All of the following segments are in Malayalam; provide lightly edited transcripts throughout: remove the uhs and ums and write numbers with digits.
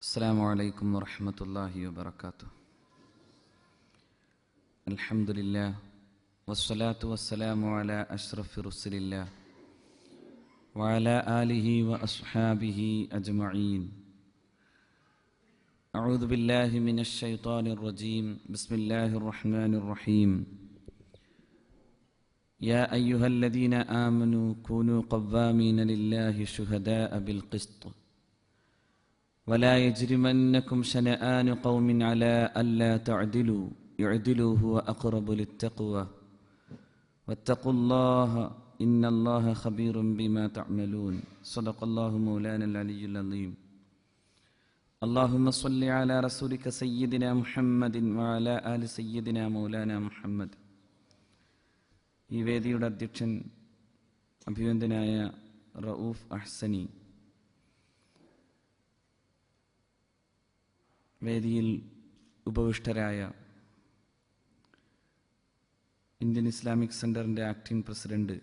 السلام عليكم ورحمة الله وبركاته. الحمد لله والصلاة والسلام على أشرف رسل الله وعلى آله وأصحابه أجمعين. أعوذ بالله من الشيطان الرجيم. بسم الله الرحمن الرحيم. يا أيها الذين آمنوا كونوا قوامين لله شهداء بالقسط ولا يجرمنكم شنآن قوم على ألا تعدلوا اعدلوا هو أقرب للتقوى واتقوا الله إن الله خبير بما تعملون. صدق الله مولانا العلي العظيم. اللهم صل على رسولك سيدنا محمد وعلى آل سيدنا مولانا محمد. ഈ വേദിയുടെ അധ്യക്ഷൻ അഭിവന്ദനായ റഊഫ് അഹ്സനി, വേദിയിൽ ഉപവിഷ്ടരായ ഇന്ത്യൻ ഇസ്ലാമിക് സെൻ്ററിൻ്റെ ആക്ടിംഗ് പ്രസിഡന്റ്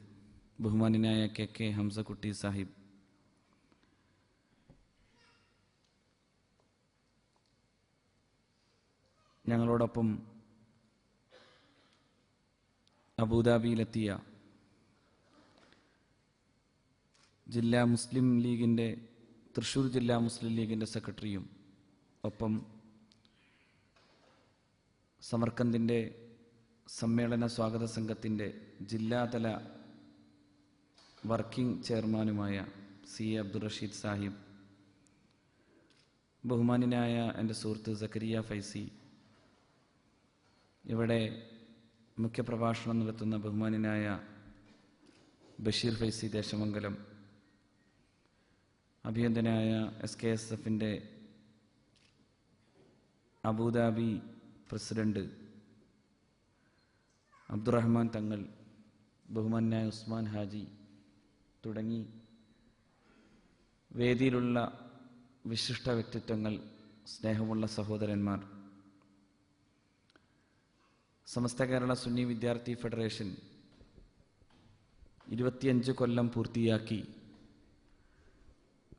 ബഹുമാന്യനായ കെ ഹംസക്കുട്ടി സാഹിബ്, ഞങ്ങളോടൊപ്പം അബുദാബിയിലെത്തിയ ജില്ലാ മുസ്ലിം ലീഗിൻ്റെ തൃശ്ശൂർ ജില്ലാ മുസ്ലിം ലീഗിൻ്റെ സെക്രട്ടറിയും ഒപ്പം സമർക്കന്ദിൻ്റെ സമ്മേളന സ്വാഗത സംഘത്തിൻ്റെ ജില്ലാതല വർക്കിംഗ് ചെയർമാനുമായ സി എ അബ്ദുൾ റഷീദ് സാഹിബ്, ബഹുമാന്യനായ എൻ്റെ സുഹൃത്ത് സക്കരിയ ഫൈസി, ഇവിടെ മുഖ്യപ്രഭാഷണം നടത്തുന്ന ബഹുമാന്യനായ ബഷീർ ഫൈസി ദേശമംഗലം, അഭിനന്ദനായ SKSF-ൻ്റെ അബുദാബി പ്രസിഡന്റ് അബ്ദുറഹ്മാൻ തങ്ങൾ, ബഹുമാന്യനായ ഉസ്മാൻ ഹാജി തുടങ്ങി വേദിയിലുള്ള വിശിഷ്ട വ്യക്തിത്വങ്ങൾ, സ്നേഹമുള്ള സഹോദരന്മാർ, സമസ്ത കേരള സുന്നി വിദ്യാർത്ഥി ഫെഡറേഷൻ 25 കൊല്ലം പൂർത്തിയാക്കി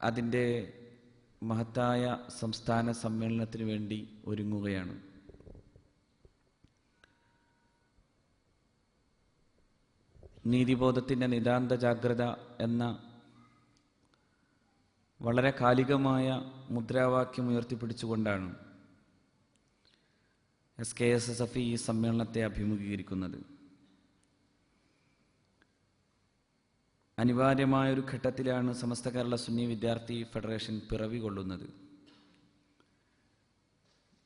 അതിൻ്റെ മഹത്തായ സംസ്ഥാന സമ്മേളനത്തിന് വേണ്ടി ഒരുങ്ങുകയാണ്. നീതിബോധത്തിൻ്റെ നിതാന്ത ജാഗ്രത എന്ന വളരെ കാലികമായ മുദ്രാവാക്യം ഉയർത്തിപ്പിടിച്ചുകൊണ്ടാണ് SKSF ഈ സമ്മേളനത്തെ അഭിമുഖീകരിക്കുന്നത്. അനിവാര്യമായൊരു ഘട്ടത്തിലാണ് സമസ്ത കേരള സുന്നി വിദ്യാർത്ഥി ഫെഡറേഷൻ പിറവി കൊള്ളുന്നത്.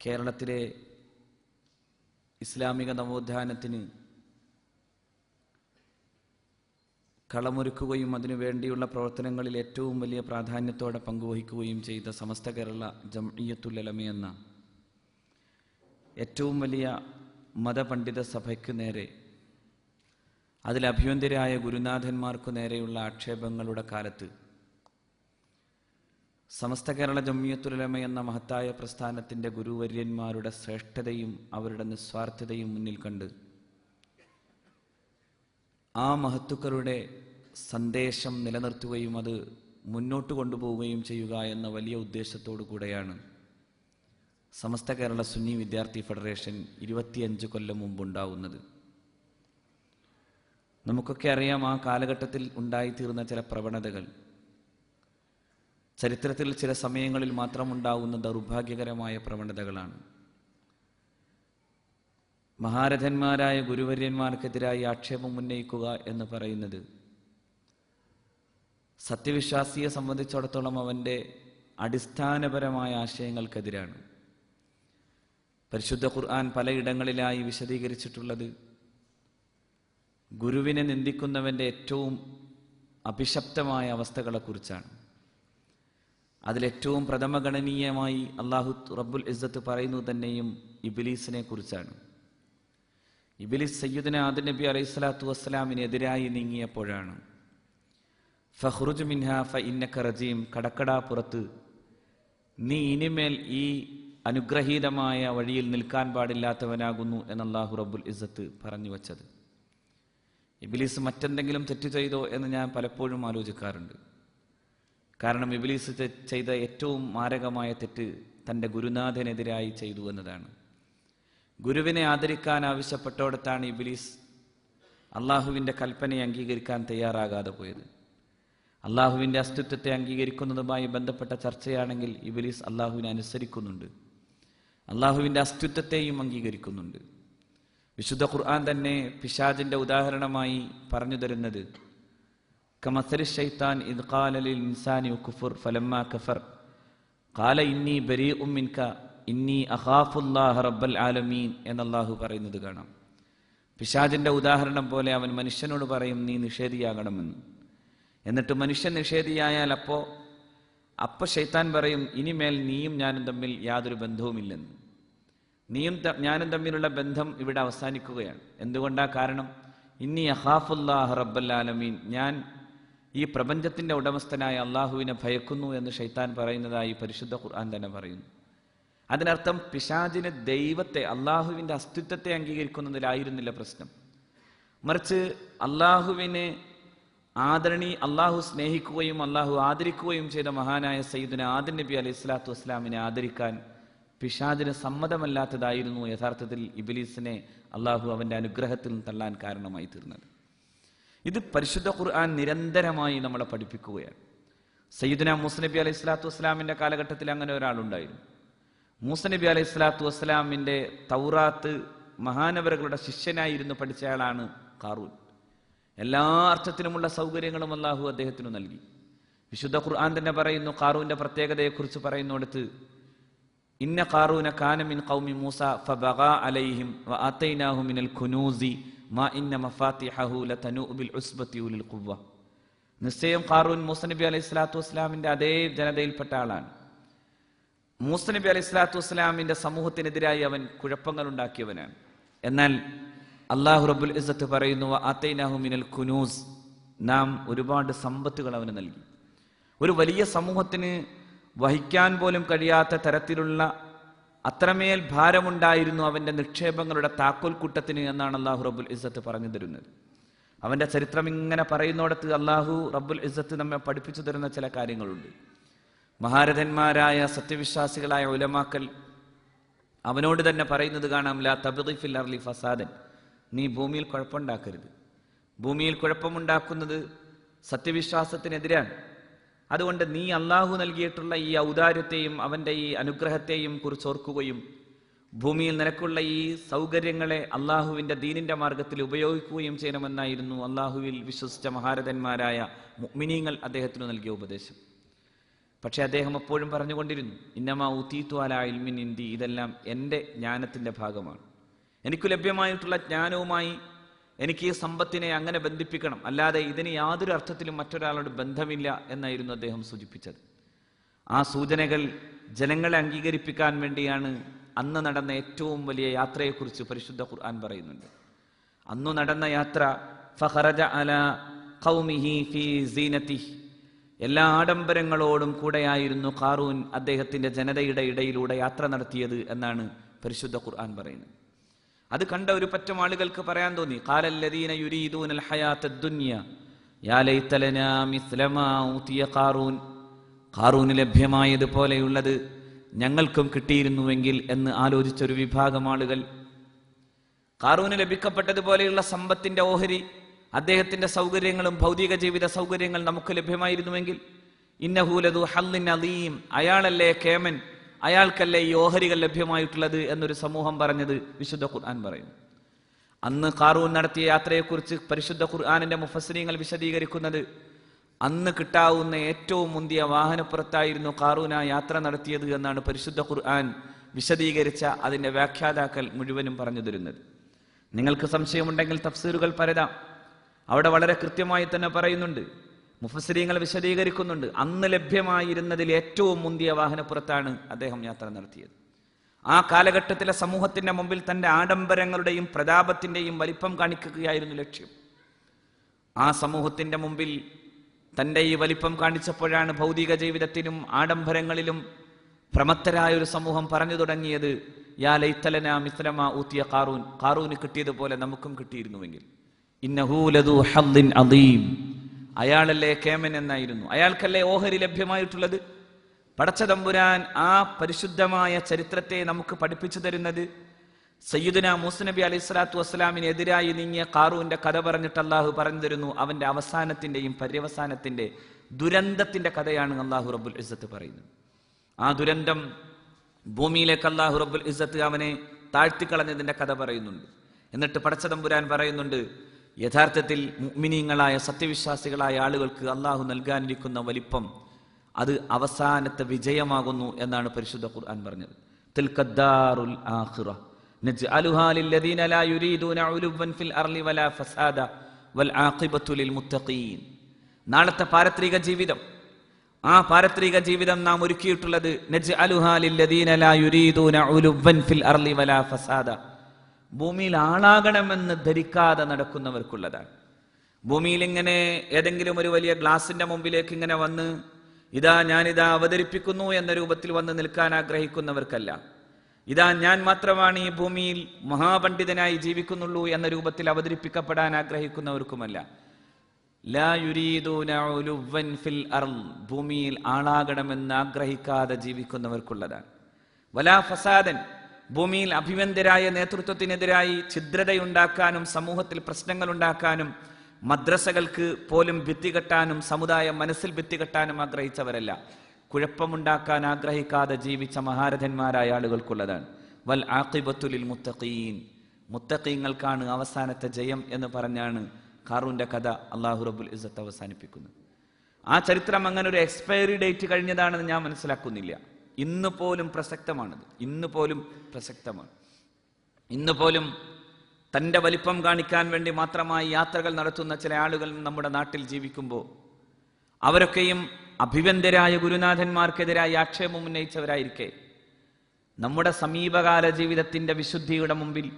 കേരളത്തിലെ ഇസ്ലാമിക നവോത്ഥാനത്തിന് കളമൊരുക്കുകയും അതിനുവേണ്ടിയുള്ള പ്രവർത്തനങ്ങളിൽ ഏറ്റവും വലിയ പ്രാധാന്യത്തോടെ പങ്കുവഹിക്കുകയും ചെയ്ത സമസ്ത കേരള ജംഇയ്യത്തുൽ ഉലമ എന്ന ഏറ്റവും വലിയ മതപണ്ഡിത സഭയ്ക്ക് നേരെ, അതിലഭിവന്ദരായ ഗുരുനാഥന്മാർക്കു നേരെയുള്ള ആക്ഷേപങ്ങളുടെ കാലത്ത് സമസ്ത കേരള ജംഇയ്യത്തുൽ ഉലമ എന്ന മഹത്തായ പ്രസ്ഥാനത്തിൻ്റെ ഗുരുവര്യന്മാരുടെ ശ്രേഷ്ഠതയും അവരുടെ നിസ്വാർത്ഥതയും മുന്നിൽ കണ്ട് ആ മഹത്തുക്കളുടെ സന്ദേശം നിലനിർത്തുകയും അത് മുന്നോട്ട് കൊണ്ടുപോവുകയും ചെയ്യുക എന്ന വലിയ ഉദ്ദേശത്തോടു കൂടെയാണ് സമസ്ത കേരള സുന്നി വിദ്യാർത്ഥി ഫെഡറേഷൻ 25 കൊല്ലം മുമ്പുണ്ടാവുന്നത്. നമുക്കൊക്കെ അറിയാം, ആ കാലഘട്ടത്തിൽ ഉണ്ടായിത്തീർന്ന ചില പ്രവണതകൾ ചരിത്രത്തിൽ ചില സമയങ്ങളിൽ മാത്രമുണ്ടാവുന്ന ദൗർഭാഗ്യകരമായ പ്രവണതകളാണ്. മഹാരഥന്മാരായ ഗുരുവര്യന്മാർക്കെതിരായി ആക്ഷേപം ഉന്നയിക്കുക എന്ന് പറയുന്നത് സത്യവിശ്വാസിയെ സംബന്ധിച്ചിടത്തോളം അവൻ്റെ അടിസ്ഥാനപരമായ ആശയങ്ങൾക്കെതിരാണ്. പരിശുദ്ധ ഖുർആൻ പലയിടങ്ങളിലായി വിശദീകരിച്ചിട്ടുള്ളത് ഗുരുവിനെ നിന്ദിക്കുന്നവൻ്റെ ഏറ്റവും അഭിശപ്തമായ അവസ്ഥകളെക്കുറിച്ചാണ്. അതിലേറ്റവും പ്രഥമഗണനീയമായി അല്ലാഹു റബ്ബുൽ ഇസ്സത്ത് പറയുന്നത് തന്നെയും ഇബ്ലീസിനെ കുറിച്ചാണ്. ഇബ്ലീസ് സയ്യിദുന ആദം നബി അലൈഹിസ്സലാത്തു വസ്സലാമിനെതിരായി നീങ്ങിയപ്പോഴാണ് ഫഖ്റുജ് മിൻഹാ ഫഇന്നക റജീം, കടക്കടാ പുറത്ത്, നീ ഇനിമേൽ ഈ അനുഗ്രഹീതമായ വഴിയിൽ നിൽക്കാൻ പാടില്ലാത്തവനാകുന്നു എന്ന് അല്ലാഹു റബ്ബുൽ ഇസ്സത്ത് പറഞ്ഞു വച്ചത്. ഇബ്ലീസ് മറ്റെന്തെങ്കിലും തെറ്റ് ചെയ്തോ എന്ന് ഞാൻ പലപ്പോഴും ആലോചിക്കാറുണ്ട്. കാരണം ഇബ്ലീസ് ചെയ്ത ഏറ്റവും മാരകമായ തെറ്റ് തൻ്റെ ഗുരുനാഥനെതിരായി ചെയ്തു എന്നതാണ്. ഗുരുവിനെ ആദരിക്കാൻ ആവശ്യപ്പെട്ടോടത്താണ് ഇബ്ലീസ് അള്ളാഹുവിൻ്റെ കൽപ്പനയെ അംഗീകരിക്കാൻ തയ്യാറാകാതെ പോയത്. അള്ളാഹുവിൻ്റെ അസ്തിത്വത്തെ അംഗീകരിക്കുന്നതുമായി ബന്ധപ്പെട്ട ചർച്ചയാണെങ്കിൽ ഇബ്ലീസ് അള്ളാഹുവിനെ അനുസരിക്കുന്നുണ്ട്, അള്ളാഹുവിൻ്റെ അസ്തിത്വത്തെയും അംഗീകരിക്കുന്നുണ്ട്. വിശുദ്ധ ഖുർആൻ തന്നെ പിശാചിന്റെ ഉദാഹരണമായി പറഞ്ഞു തരുന്നത് കമസലി ശൈത്താൻ ഇദ് ഖാല ലിൽ ഇൻസാനി ഉക്ഫുർ ഫലമ്മാ കഫർ ഖാല ഇന്നി ബരീഉം മിൻക ഇന്നി അഖാഫുല്ലാഹ റബ്ബൽ ആലമീൻ എന്നല്ലാഹു പറയുന്നത് കാണാം. പിശാചിന്റെ ഉദാഹരണം പോലെ അവൻ മനുഷ്യനോട് പറയും, നീ നിഷേധിയാകണമെന്ന്. എന്നിട്ട് മനുഷ്യൻ നിഷേധിയായാൽ അപ്പോ ശൈത്താൻ പറയും, ഇനിമേൽ നീയും ഞാനും തമ്മിൽ യാതൊരു ബന്ധവുമില്ലെന്ന്. നീയും ഞാനും തമ്മിലുള്ള ബന്ധം ഇവിടെ അവസാനിക്കുകയാണ്. എന്തുകൊണ്ടാ കാരണം? ഇന്നി അഖാഫുല്ലാഹ റബ്ബൽ ആലമീൻ, ഞാൻ ഈ പ്രപഞ്ചത്തിന്റെ ഉടമസ്ഥനായ അള്ളാഹുവിനെ ഭയക്കുന്നു എന്ന് ശൈത്താൻ പറയുന്നതായി പരിശുദ്ധ ഖുർആൻ തന്നെ പറയുന്നു. അതിനർത്ഥം പിശാചിന് ദൈവത്തെ, അള്ളാഹുവിന്റെ അസ്തിത്വത്തെ അംഗീകരിക്കുന്നതിലായിരുന്നില്ല പ്രശ്നം. മറിച്ച് അള്ളാഹുവിനെ അള്ളാഹു സ്നേഹിക്കുകയും അള്ളാഹു ആദരിക്കുകയും ചെയ്ത മഹാനായ സയ്യിദുന ആദം നബി അലൈഹി സ്വലാത്തു വസ്സലാമിനെ ആദരിക്കാൻ പിശാചിന് സമ്മതമല്ലാത്തതായിരുന്നു യഥാർത്ഥത്തിൽ ഇബ്ലീസിനെ അള്ളാഹു അവന്റെ അനുഗ്രഹത്തിൽ നിന്ന് തള്ളാൻ കാരണമായി തീർന്നത്. ഇത് പരിശുദ്ധ ഖുർആൻ നിരന്തരമായി നമ്മളെ പഠിപ്പിക്കുകയാണ്. സയ്യിദുന മൂസ നബി അലൈഹി സ്വലാത്തു വസ്സലാമിന്റെ കാലഘട്ടത്തിൽ അങ്ങനെ ഒരാളുണ്ടായിരുന്നു. മൂസ നബി അലൈഹി സ്വലാത്തു വസ്സലാമിന്റെ തൗറാത്ത് മഹാനവറുകളുടെ ശിഷ്യനായിരുന്നു പഠിച്ചയാളാണ് ഖാറൂൻ. എല്ലാ അർത്ഥത്തിലുമുള്ള സൗകര്യങ്ങളും അള്ളാഹു അദ്ദേഹത്തിന് നൽകി. വിശുദ്ധ ഖുർആൻ തന്നെ പറയുന്നു, ഖാറൂന്റെ പ്രത്യേകതയെക്കുറിച്ച് പറയുന്നിടത്ത്, ഇന്ന ഖാറൂന കാന മിൻ ഖൗമി മൂസ ഫബഗാ അലൈഹിം വആതൈനാഹു മിനൽ ഖുനൂസി മാ ഇന്ന മഫാത്തിഹഹു ലതനൂ ബിൽ ഉസ്ബതി ഉലിൽ ഖുവ്വ. നിശ്ചയം ഖാറൂൻ മൂസ നബി അലൈഹി സ്വലാത്തു വസ്സലാമിന്റെ അതേ ജനതയിൽപ്പെട്ട ആളാണ്. മൂസ നബി അലൈഹി സ്വലാത്തു വസ്സലാമിന്റെ സമൂഹത്തിനെതിരായി അവൻ കുഴപ്പങ്ങൾ ഉണ്ടാക്കിയവനാണ്. എന്നാൽ അള്ളാഹു റബ്ബുൽ ഇസ്സത്ത് പറയുന്നു, വആതൈനാഹു മിനൽ ഖുനൂസ്, നാം ഒരുപാട് സമ്പത്തുകൾ അവന് നൽകി. ഒരു വലിയ സമൂഹത്തിന് വഹിക്കാൻ പോലും കഴിയാത്ത തരത്തിലുള്ള അത്രമേൽ ഭാരമുണ്ടായിരുന്നു അവന്റെ നിക്ഷേപങ്ങളുടെ താക്കോൽ കൂട്ടത്തിന് എന്നാണ് അള്ളാഹു റബ്ബുൽ ഇസ്സത്ത് പറഞ്ഞു തരുന്നത്. അവന്റെ ചരിത്രം ഇങ്ങനെ പറയുന്നിടത്ത് അള്ളാഹു റബ്ബുൽ ഇസ്സത്ത് നമ്മെ പഠിപ്പിച്ചു തരുന്ന ചില കാര്യങ്ങളുണ്ട്. മഹാരഥന്മാരായ സത്യവിശ്വാസികളായ ഉലമാക്കൾ അവനോട് തന്നെ പറയുന്നത് കാണാം, ലാ തബ്ഗി ഫിൽ അർളി ഫസാദൻ, നീ ഭൂമിയിൽ കുഴപ്പമുണ്ടാക്കരുത്. ഭൂമിയിൽ കുഴപ്പമുണ്ടാക്കുന്നത് സത്യവിശ്വാസത്തിനെതിരാണ്. അതുകൊണ്ട് നീ അള്ളാഹു നൽകിയിട്ടുള്ള ഈ ഔദാര്യത്തെയും അവന്റെ ഈ അനുഗ്രഹത്തെയും കുറിച്ച് ഓർക്കുകയും ഭൂമിയിൽ നിനക്കുള്ള ഈ സൗകര്യങ്ങളെ അള്ളാഹുവിന്റെ ദീനിന്റെ മാർഗത്തിൽ ഉപയോഗിക്കുകയും ചെയ്യണമെന്നായിരുന്നു അള്ളാഹുവിൽ വിശ്വസിച്ച മഹാരഥന്മാരായ മുഅ്മിനീങ്ങൾ അദ്ദേഹത്തിന് നൽകിയ ഉപദേശം. പക്ഷെ അദ്ദേഹം എപ്പോഴും പറഞ്ഞുകൊണ്ടിരുന്നു, ഇന്നമാ ഊതീതു അലാ ഇൽമിൻ ഇൻദി, ഇതെല്ലാം എൻ്റെ ജ്ഞാനത്തിന്റെ ഭാഗമാണ്. എനിക്ക് ലഭ്യമായിട്ടുള്ള ജ്ഞാനവുമായി എനിക്ക് ഈ സമ്പത്തിനെ അങ്ങനെ ബന്ധിപ്പിക്കണം, അല്ലാതെ ഇതിന് യാതൊരു അർത്ഥത്തിലും മറ്റൊരാളോട് ബന്ധമില്ല എന്നായിരുന്നു അദ്ദേഹം സൂചിപ്പിച്ചത്. ആ സൂചനകൾ ജനങ്ങളെ അംഗീകരിപ്പിക്കാൻ വേണ്ടിയാണ് അന്ന് നടന്ന ഏറ്റവും വലിയ യാത്രയെക്കുറിച്ച് പരിശുദ്ധ ഖുർആൻ പറയുന്നുണ്ട്. അന്നു നടന്ന യാത്ര ഫഖറജ അലാ ഖൗമിഹി ഫീ സീനതിഹി, എല്ലാ ആഡംബരങ്ങളോടും കൂടെയായിരുന്നു ഖാറൂൻ അദ്ദേഹത്തിന്റെ ജനതയുടെ ഇടയിലൂടെ യാത്ര നടത്തിയത് എന്നാണ് പരിശുദ്ധ ഖുർആൻ പറയുന്നത്. അത് കണ്ട ഒരു പറ്റം ആളുകൾക്ക് പറയാൻ തോന്നി, ഖാലല്ലദീന യുരീദൂനൽ ഹയാത്തദ് ദുനിയ യാ ലൈത ലനാ മിസ്ല മാ ഊതിയ ഖാറൂൻ, ഖാറൂന് ലഭ്യമായതുപോലെയുള്ളത് ഞങ്ങൾക്കും കിട്ടിയിരുന്നുവെങ്കിൽ എന്ന് ആലോചിച്ചൊരു വിഭാഗം ആളുകൾ, ഖാറൂന് ലഭിക്കപ്പെട്ടതുപോലെയുള്ള സമ്പത്തിന്റെ ഓഹരി, അദ്ദേഹത്തിന്റെ സൗകര്യങ്ങളും ഭൗതിക ജീവിത സൗകര്യങ്ങൾ നമുക്ക് ലഭ്യമായിരുന്നുവെങ്കിൽ, ഇന്നഹു ലദു ഹള്ളിൻ അദീം, അയാളല്ലേ കേമൻ, അയാൾക്കല്ലേ ഈ ഓഹരികൾ ലഭ്യമായിട്ടുള്ളത് എന്നൊരു സമൂഹം പറഞ്ഞത് വിശുദ്ധ ഖുർആൻ പറയുന്നു. അന്ന് ഖാറൂൻ നടത്തിയ യാത്രയെക്കുറിച്ച് പരിശുദ്ധ ഖുർആനിന്റെ മുഫസ്സിരീങ്ങൾ വിശദീകരിക്കുന്നത്, അന്ന് കിട്ടാവുന്ന ഏറ്റവും മുന്തിയ വാഹനപ്പുറത്തായിരുന്നു ഖാറൂൻ ആ യാത്ര നടത്തിയത് എന്നാണ് പരിശുദ്ധ ഖുർആൻ വിശദീകരിച്ച അതിന്റെ വ്യാഖ്യാതാക്കൾ മുഴുവനും പറഞ്ഞു തരുന്നത്. നിങ്ങൾക്ക് സംശയമുണ്ടെങ്കിൽ തഫ്സീറുകൾ പരതാം. അവിടെ വളരെ കൃത്യമായി തന്നെ പറയുന്നുണ്ട്, മുഫസ്സിരീങ്ങൾ വിശദീകരിക്കുന്നുണ്ട്, അന്ന് ലഭ്യമായിരുന്നതിൽ ഏറ്റവും മുന്തിയ വാഹനപ്പുറത്താണ് അദ്ദേഹം യാത്ര നടത്തിയത്. ആ കാലഘട്ടത്തിലെ സമൂഹത്തിന്റെ മുമ്പിൽ തന്റെ ആഡംബരങ്ങളുടെയും പ്രതാപത്തിന്റെയും വലിപ്പം കാണിക്കുകയായിരുന്നു ലക്ഷ്യം. ആ സമൂഹത്തിന്റെ മുമ്പിൽ തന്റെ ഈ വലിപ്പം കാണിച്ചപ്പോഴാണ് ഭൗതിക ജീവിതത്തിലും ആഡംബരങ്ങളിലും പ്രമത്തരായ ഒരു സമൂഹം പറഞ്ഞു തുടങ്ങിയത്, യാ ലൈത ലനാ മിസ്ല മാ ഊതിയ ഖാറൂൻ, ഖാറൂന് കിട്ടിയതുപോലെ നമുക്കും കിട്ടിയിരുന്നുവെങ്കിൽ. ഇന്നഹു ലദു ഹള്ളിൻ അദീം, അയാളല്ലേ കേമൻ എന്നായിരുന്നു. അയാൾക്കല്ലേ ഓഹരി ലഭ്യമായിട്ടുള്ളത്. പടച്ച തമ്പുരാൻ ആ പരിശുദ്ധമായ ചരിത്രത്തെ നമുക്ക് പഠിപ്പിച്ചു തരുന്നത് സയ്യിദുനാ മൂസ നബി അലൈഹി സ്വലാത്തു വസ്സലാമിന് എതിരായി നീങ്ങിയ ഖാറൂന്റെ കഥ പറഞ്ഞിട്ട് അള്ളാഹു പറഞ്ഞു തരുന്നു. അവന്റെ അവസാനത്തിന്റെയും പര്യവസാനത്തിന്റെ ദുരന്തത്തിന്റെ കഥയാണ് അള്ളാഹു റബ്ബുൽ ഇസ്സത്ത് പറയുന്നത്. ആ ദുരന്തം ഭൂമിയിലേക്ക് അള്ളാഹു റബ്ബുൽ ഇസ്സത്ത് അവനെ താഴ്ത്തിക്കളഞ്ഞതിന്റെ കഥ പറയുന്നുണ്ട്. എന്നിട്ട് പടച്ച തമ്പുരാൻ പറയുന്നുണ്ട്, യഥാർത്ഥത്തിൽ മുഅ്മിനീങ്ങളായ സത്യവിശ്വാസികളായ ആളുകൾക്ക് അള്ളാഹു നൽകാനിരിക്കുന്ന വലിപ്പം അത് അവസാനത്തെ വിജയമാകുന്നു എന്നാണ് പരിശുദ്ധ ഖുർആൻ പറഞ്ഞത്. തിൽക്കദ്ദാറുൽ ആഖിറ നജ്അലുഹാ ലില്ലദീന ലാ യുരീദൂന ഉലുവൻ ഫിൽ അർളി വലാ ഫസാദ വൽ ആഖിബത്തു ലിൽ മുത്തഖീൻ. നാളത്തെ പാരത്രിക ജീവിതം, ആ പാരത്രിക ജീവിതം നാം ഒരുക്കിയിട്ടുള്ളത് നജ്അലുഹാ ലില്ലദീന ലാ യുരീദൂന ഉലുവൻ ഫിൽ അർളി വലാ ഫസാദ, ഭൂമിയിൽ ആളാകണമെന്ന് ധരിക്കാതെ നടക്കുന്നവർക്കുള്ളതാണ്. ഭൂമിയിൽ ഇങ്ങനെ ഏതെങ്കിലും ഒരു വലിയ ഗ്ലാസിന്റെ മുമ്പിലേക്ക് ഇങ്ങനെ വന്ന് ഇതാ ഞാനിതാ അവതരിപ്പിക്കുന്നു എന്ന രൂപത്തിൽ വന്ന് നിൽക്കാൻ ആഗ്രഹിക്കുന്നവർക്കല്ല. ഇതാ ഞാൻ മാത്രമാണ് ഈ ഭൂമിയിൽ മഹാപണ്ഡിതനായി ജീവിക്കുന്നുള്ളൂ എന്ന രൂപത്തിൽ അവതരിപ്പിക്കപ്പെടാൻ ആഗ്രഹിക്കുന്നവർക്കുമല്ല. ലാ യുരീദൂന ഉലുവൻ ഫിൽ അർള്, ഭൂമിയിൽ ആളാകണമെന്ന് ആഗ്രഹിക്കാതെ ജീവിക്കുന്നവർക്കുള്ളതാണ്. വലാ ഫസാദൻ, ഭൂമിയിൽ അഭിവന്ദ്യരായ നേതൃത്വത്തിനെതിരായി ഛിദ്രതയുണ്ടാക്കാനും സമൂഹത്തിൽ പ്രശ്നങ്ങൾ ഉണ്ടാക്കാനും മദ്രസകൾക്ക് പോലും ഭിത്തി കെട്ടാനും സമുദായം മനസ്സിൽ ഭിത്തി കെട്ടാനും ആഗ്രഹിച്ചവരല്ല. കുഴപ്പമുണ്ടാക്കാൻ ആഗ്രഹിക്കാതെ ജീവിച്ച മഹാരഥന്മാരായ ആളുകൾക്കുള്ളതാണ്. വൽ ആഖിബത്തു ലിൽ മുത്തഖീൻ, മുത്തഖീങ്ങൾക്കാണ് അവസാനത്തെ ജയം എന്ന് പറഞ്ഞാണ് ഖാറൂന്റെ കഥ അല്ലാഹു റബ്ബുൽ ഇസ്സത്ത് അവസാനിപ്പിക്കുന്നത്. ആ ചരിത്രം അങ്ങനെ ഒരു എക്സ്പയറി ഡേറ്റ് കഴിഞ്ഞതാണെന്ന് ഞാൻ മനസ്സിലാക്കുന്നില്ല. ഇന്ന് പോലും പ്രസക്തമാണത്. ഇന്ന് പോലും തൻ്റെ വലിപ്പം കാണിക്കാൻ വേണ്ടി മാത്രമായി യാത്രകൾ നടത്തുന്ന ചില ആളുകൾ നമ്മുടെ നാട്ടിൽ ജീവിക്കുമ്പോൾ അവരൊക്കെയും അഭിവന്ദ്യരായ ഗുരുനാഥന്മാർക്കെതിരായി ആക്ഷേപം ഉന്നയിച്ചവരായിരിക്കെ നമ്മുടെ സമീപകാല ജീവിതത്തിന്റെ വിശുദ്ധിയുടെ മുമ്പിൽ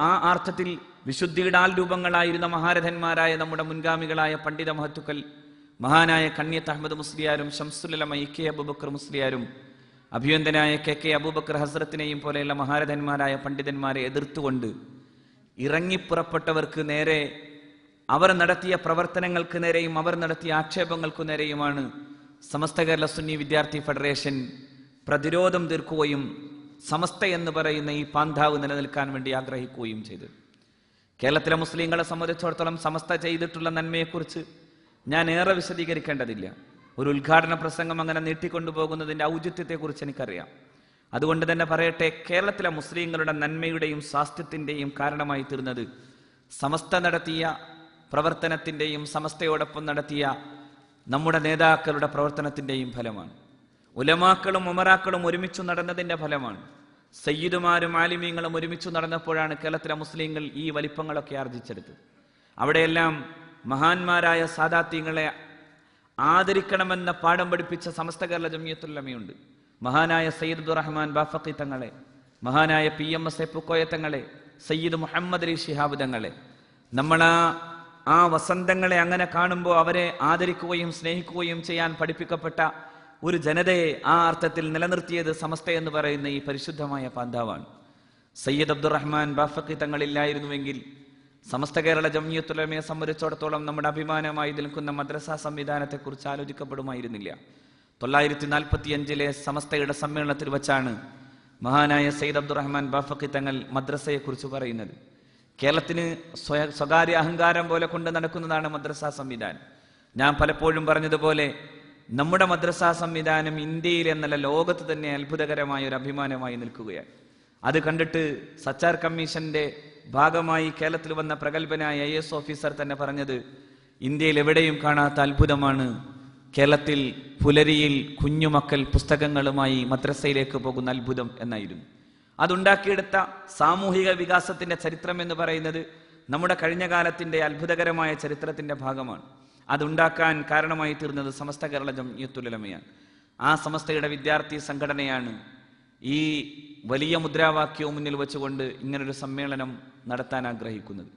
ആ അർത്ഥത്തിൽ വിശുദ്ധിയുടെ ആൾരൂപങ്ങളായിരുന്ന മഹാരഥന്മാരായ നമ്മുടെ മുൻഗാമികളായ പണ്ഡിത മഹത്തുക്കൾ, മഹാനായ കണ്യത്ത് അഹമ്മദ് മുസ്ലിയാരും ശംസുൽ ഉലമ കെ അബൂബക്കർ മുസ്ലിയാരും അഭിവന്ദനായ കെ അബൂബക്കർ ഹസ്രത്തിനെയും പോലെയുള്ള മഹാരഥന്മാരായ പണ്ഡിതന്മാരെ എതിർത്തുകൊണ്ട് ഇറങ്ങിപ്പുറപ്പെട്ടവർക്ക് നേരെ, അവർ നടത്തിയ പ്രവർത്തനങ്ങൾക്ക് നേരെയും അവർ നടത്തിയ ആക്ഷേപങ്ങൾക്കു നേരെയുമാണ് സമസ്ത കേരള സുന്നി വിദ്യാർത്ഥി ഫെഡറേഷൻ പ്രതിരോധം തീർക്കുകയും സമസ്ത എന്ന് പറയുന്ന ഈ പാന്താവ് നിലനിൽക്കാൻ വേണ്ടി ആഗ്രഹിക്കുകയും ചെയ്തു. കേരളത്തിലെ മുസ്ലിങ്ങളെ സംബന്ധിച്ചിടത്തോളം സമസ്ത ചെയ്തിട്ടുള്ള നന്മയെക്കുറിച്ച് ഞാൻ ഏറെ വിശദീകരിക്കേണ്ടതില്ല. ഒരു ഉദ്ഘാടന പ്രസംഗം അങ്ങനെ നീട്ടിക്കൊണ്ടുപോകുന്നതിൻ്റെ ഔചിത്യത്തെക്കുറിച്ച് എനിക്കറിയാം. അതുകൊണ്ട് തന്നെ പറയട്ടെ, കേരളത്തിലെ മുസ്ലിങ്ങളുടെ നന്മയുടെയും സ്വാസ്ഥ്യത്തിൻ്റെയും കാരണമായി തീർന്നത് സമസ്ത നടത്തിയ പ്രവർത്തനത്തിൻ്റെയും സമസ്തയോടൊപ്പം നടത്തിയ നമ്മുടെ നേതാക്കളുടെ പ്രവർത്തനത്തിൻ്റെയും ഫലമാണ്. ഉലമാക്കളും ഉമറാക്കളും ഒരുമിച്ചു നടന്നതിൻ്റെ ഫലമാണ്. സയ്യിദുമാരും ആലിമീങ്ങളും ഒരുമിച്ചു നടന്നപ്പോഴാണ് കേരളത്തിലെ മുസ്ലിങ്ങൾ ഈ വലിപ്പങ്ങളൊക്കെ ആർജിച്ചെടുത്തത്. അവിടെയെല്ലാം മഹാന്മാരായ സാദാത്യങ്ങളെ ആദരിക്കണമെന്ന പാഠം പഠിപ്പിച്ച സമസ്ത കേരള ജംഇയ്യത്തുൽ ഉലമയുണ്ട്. മഹാനായ സയ്യിദ് അബ്ദുറഹ്മാൻ ബാഫഖി തങ്ങളെ, മഹാനായ PMS പൂക്കോയ തങ്ങളെ, സയ്യിദ് മുഹമ്മദ് അലി ശിഹാബ് തങ്ങളെ, നമ്മൾ ആ വസന്തങ്ങളെ അങ്ങനെ കാണുമ്പോൾ അവരെ ആദരിക്കുകയും സ്നേഹിക്കുകയും ചെയ്യാൻ പഠിപ്പിക്കപ്പെട്ട ഒരു ജനതയെ ആ അർത്ഥത്തിൽ നിലനിർത്തിയത് സമസ്ത എന്ന് പറയുന്ന ഈ പരിശുദ്ധമായ പാന്താവാണ്. സയ്യിദ് അബ്ദുറഹ്മാൻ ബാഫഖി തങ്ങളില്ലായിരുന്നുവെങ്കിൽ സമസ്ത കേരള ജംഇയ്യത്തുൽ ഉലമയെ സംബന്ധിച്ചിടത്തോളം നമ്മുടെ അഭിമാനമായി നിൽക്കുന്ന മദ്രസാ സംവിധാനത്തെക്കുറിച്ച് ആലോചിക്കപ്പെടുമായിരുന്നില്ല. 945 സമസ്തയുടെ സമ്മേളനത്തിൽ വച്ചാണ് മഹാനായ സയ്യിദ് അബ്ദുറഹ്മാൻ ബാഫഖി തങ്ങൾ മദ്രസയെക്കുറിച്ച് പറയുന്നത്. കേരളത്തിന് സ്വകാര്യ അഹങ്കാരം പോലെ കൊണ്ട് നടക്കുന്നതാണ് മദ്രസാ സംവിധാനം. ഞാൻ പലപ്പോഴും പറഞ്ഞതുപോലെ നമ്മുടെ മദ്രസാ സംവിധാനം ഇന്ത്യയിൽ എന്നല്ല ലോകത്ത് തന്നെ അത്ഭുതകരമായ ഒരു അഭിമാനമായി നിൽക്കുകയാണ്. അത് കണ്ടിട്ട് സച്ചാർ കമ്മീഷന്റെ ഭാഗമായി കേരളത്തിൽ വന്ന പ്രഗത്ഭനായ IAS ഓഫീസർ തന്നെ പറഞ്ഞത്, ഇന്ത്യയിൽ എവിടെയും കാണാത്ത അത്ഭുതമാണ് കേരളത്തിൽ പുലരിയിൽ കുഞ്ഞുമക്കൾ പുസ്തകങ്ങളുമായി മദ്രസയിലേക്ക് പോകുന്ന അത്ഭുതം എന്നായിരുന്നു. അതുണ്ടാക്കിയെടുത്ത സാമൂഹിക വികാസത്തിന്റെ ചരിത്രം എന്ന് പറയുന്നത് നമ്മുടെ കഴിഞ്ഞ കാലത്തിന്റെ അത്ഭുതകരമായ ചരിത്രത്തിന്റെ ഭാഗമാണ്. അതുണ്ടാക്കാൻ കാരണമായി തീർന്നത് സമസ്ത കേരള ജംഇയ്യത്തുൽ ഉലമയാണ്. ആ സമസ്തയുടെ വിദ്യാർത്ഥി സംഘടനയാണ് ഈ വലിയ മുദ്രാവാക്യവും മുന്നിൽ വെച്ചുകൊണ്ട് ഇങ്ങനൊരു സമ്മേളനം നടത്താൻ ആഗ്രഹിക്കുന്നത്.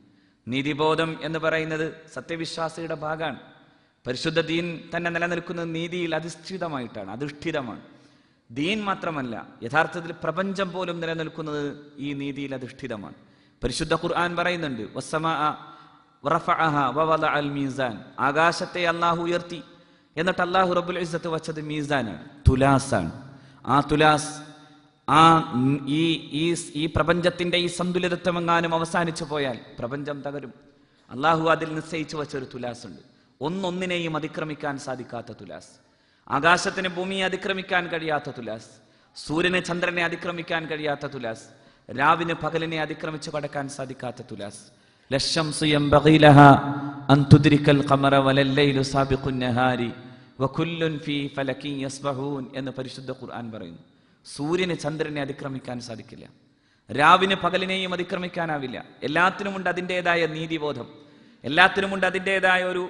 നീതിബോധം എന്ന് പറയുന്നത് സത്യവിശ്വാസിയുടെ ഭാഗമാണ്. പരിശുദ്ധ ദീൻ തന്നെ നിലനിൽക്കുന്നത് നീതിയിൽ അധിഷ്ഠിതമാണ്. ദീൻ മാത്രമല്ല, യഥാർത്ഥത്തിൽ പ്രപഞ്ചം പോലും നിലനിൽക്കുന്നത് ഈ നീതിയിൽ അധിഷ്ഠിതമാണ്. പരിശുദ്ധ ഖുർആൻ പറയുന്നുണ്ട്, വറഫഅഹ വവദഅൽ മീസാൻ, ആകാശത്തെ അല്ലാഹു ഉയർത്തി, എന്നിട്ട് അല്ലാഹു റബ്ബുൽ ഇസ്സത്ത് വച്ചത് മീസാനാണ്, തുലാസാണ്. ആ തുലാസ് ഈ പ്രപഞ്ചത്തിന്റെ ഈ സന്തുലിതത്വം എങ്ങാനും അവസാനിച്ചു പോയാൽ പ്രപഞ്ചം തകരും. അല്ലാഹു അതിൽ നിശ്ചയിച്ചു വച്ചൊരു തുലാസ് ഉണ്ട്, ഒന്നൊന്നിനെയും അതിക്രമിക്കാൻ സാധിക്കാത്ത തുലാസ്. ആകാശത്തിന് ഭൂമിയെ അതിക്രമിക്കാൻ കഴിയാത്ത തുലാസ്, സൂര്യന് ചന്ദ്രനെ അതിക്രമിക്കാൻ കഴിയാത്ത തുലാസ്, രാവിന് പകലിനെ അതിക്രമിച്ചു കടക്കാൻ സാധിക്കാത്ത തുലാസ്. ലശംസു യംബഗി ലഹാ അൻ തുദ്രികൽ ഖമറ വലല്ലൈലു സാബിഖുൻ നഹാരി വകുല്ലുൻ ഫീ ഫലകിൻ യസ്ബഹൂൻ എന്ന് പരിശുദ്ധ ഖുർആൻ പറയുന്നു. സൂര്യന് ചന്ദ്രനെ അതിക്രമിക്കാൻ സാധിക്കില്ല, രാവിന് പകലിനെയും അതിക്രമിക്കാനാവില്ല. എല്ലാത്തിനുമുണ്ട് അതിൻ്റെതായ നീതിബോധം, എല്ലാത്തിനുമുണ്ട് അതിൻ്റെതായ ഒരു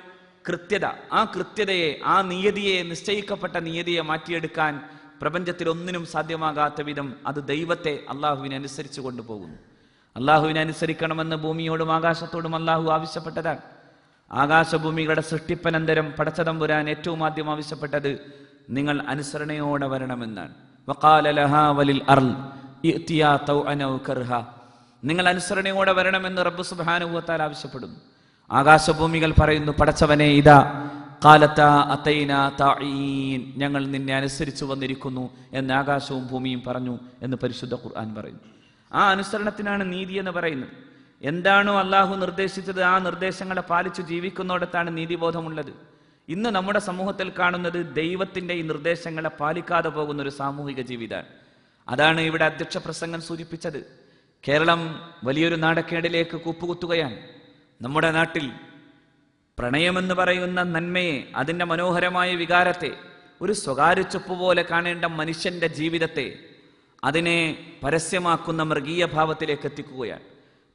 കൃത്യത. ആ കൃത്യതയെ, ആ നിയതിയെ, നിശ്ചയിക്കപ്പെട്ട നിയതിയെ മാറ്റിയെടുക്കാൻ പ്രപഞ്ചത്തിൽ ഒന്നിനും സാധ്യമാകാത്ത വിധം അത് ദൈവത്തെ, അള്ളാഹുവിനെ അനുസരിച്ചു കൊണ്ടുപോകുന്നു. അള്ളാഹുവിനെ അനുസരിക്കണമെന്ന് ഭൂമിയോടും ആകാശത്തോടും അള്ളാഹു ആവശ്യപ്പെട്ടതാണ്. ആകാശഭൂമികളുടെ സൃഷ്ടിപ്പനന്തരം പടച്ചതമ്പുരാൻ ഏറ്റവും ആദ്യം ആവശ്യപ്പെട്ടത് നിങ്ങൾ അനുസരണയോടെ വരണമെന്നാണ്. വഖാല ലഹാ വലിൽ അർള് ഇഅ്തിയാ തൗഅന വകർഹ, നിങ്ങൾ അനുസരണയോടെ വരണമെന്ന് റബ്ബ് സുബ്ഹാനഹു വ തആല ആവശ്യപ്പെടുന്നു. ആകാശഭൂമികൾ പറയുന്നു, പടച്ചവനെ ഇതാ ഖാലത്താ അതൈനാ തഈൻ, ഞങ്ങൾ നിന്നെ അനുസരിച്ചു വന്നിരിക്കുന്നു എന്ന് ആകാശവും ഭൂമിയും പറഞ്ഞു എന്ന് പരിശുദ്ധ ഖുർആൻ പറയുന്നു. ആ അനുസരണത്തിനാണ് നീതി എന്ന് പറയുന്നത്. എന്താണോ അള്ളാഹു നിർദ്ദേശിച്ചത് ആ നിർദ്ദേശങ്ങളെ പാലിച്ചു ജീവിക്കുന്നിടത്താണ് നീതിബോധമുള്ളത്. ഇന്ന് നമ്മുടെ സമൂഹത്തിൽ കാണുന്നത് ദൈവത്തിന്റെ ഈ നിർദ്ദേശങ്ങളെ പാലിക്കാതെ പോകുന്ന ഒരു സാമൂഹിക ജീവിതമാണ്. അതാണ് ഇവിടെ അധ്യക്ഷ പ്രസംഗം സൂചിപ്പിച്ചത്. കേരളം വലിയൊരു നാടക്കേടിലേക്ക് കൂപ്പുകുത്തുകയാണ്. നമ്മുടെ നാട്ടിൽ പ്രണയമെന്ന് പറയുന്ന നന്മയെ, അതിൻ്റെ മനോഹരമായ വികാരത്തെ, ഒരു സ്വകാര്യ ചൊപ്പ് പോലെ കാണേണ്ട മനുഷ്യന്റെ ജീവിതത്തെ അതിനെ പരസ്യമാക്കുന്ന മൃഗീയ ഭാവത്തിലേക്ക് എത്തിക്കുകയാണ്.